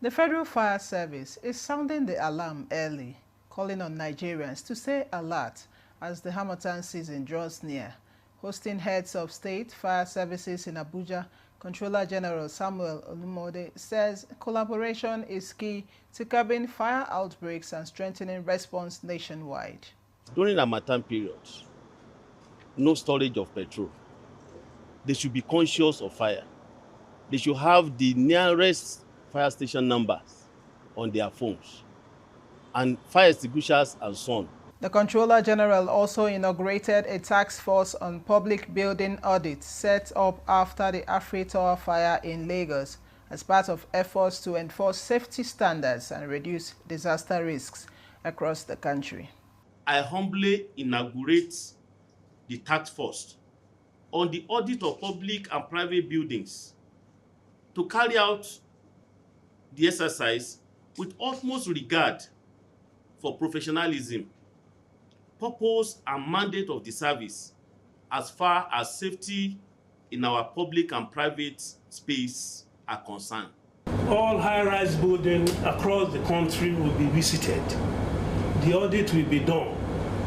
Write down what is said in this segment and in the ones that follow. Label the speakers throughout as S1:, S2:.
S1: The Federal Fire Service is sounding the alarm early, calling on Nigerians to stay alert as the Harmattan season draws near. Hosting heads of state fire services in Abuja, Controller General Samuel Olumode says collaboration is key to curbing fire outbreaks and strengthening response nationwide.
S2: During the Harmattan period, no storage of petrol. They should be conscious of fire. They should have the nearest fire station numbers on their phones and fire extinguishers and so on.
S1: The Controller General also inaugurated a task force on public building audits set up after the Afri Tower fire in Lagos as part of efforts to enforce safety standards and reduce disaster risks across the country.
S2: I humbly inaugurate the task force on the audit of public and private buildings to carry out the exercise with utmost regard for professionalism, purpose and mandate of the service as far as safety in our public and private space are concerned.
S3: All high-rise buildings across the country will be visited. The audit will be done,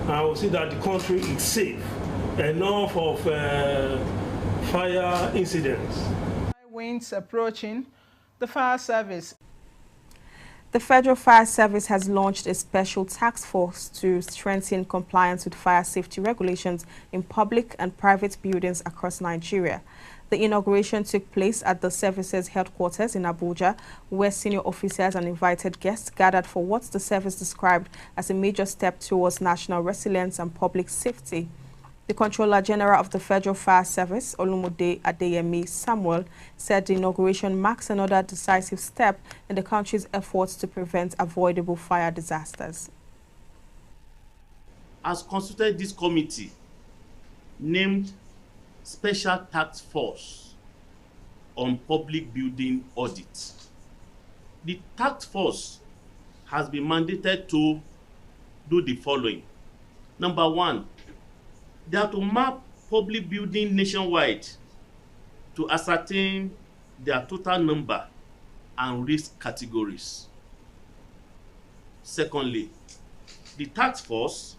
S3: and I will see that the country is safe. Enough of fire incidents.
S1: Winds approaching, the fire service.
S4: The Federal Fire Service has launched a special task force to strengthen compliance with fire safety regulations in public and private buildings across Nigeria. The inauguration took place at the service's headquarters in Abuja, where senior officers and invited guests gathered for what the service described as a major step towards national resilience and public safety. The Controller General of the Federal Fire Service, Olumode Adeyemi Samuel, said the inauguration marks another decisive step in the country's efforts to prevent avoidable fire disasters.
S2: As constituted this committee named Special Task Force on Public Building Audit. The task force has been mandated to do the following. Number one, they are to map public buildings nationwide to ascertain their total number and risk categories. Secondly, the task force,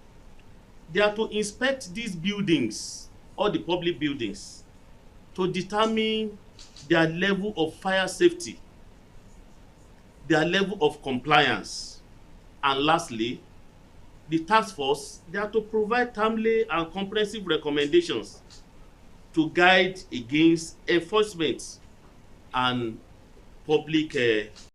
S2: they are to inspect these buildings, all the public buildings, to determine their level of fire safety, their level of compliance, and lastly, the task force, they are to provide timely and comprehensive recommendations to guide against enforcement and public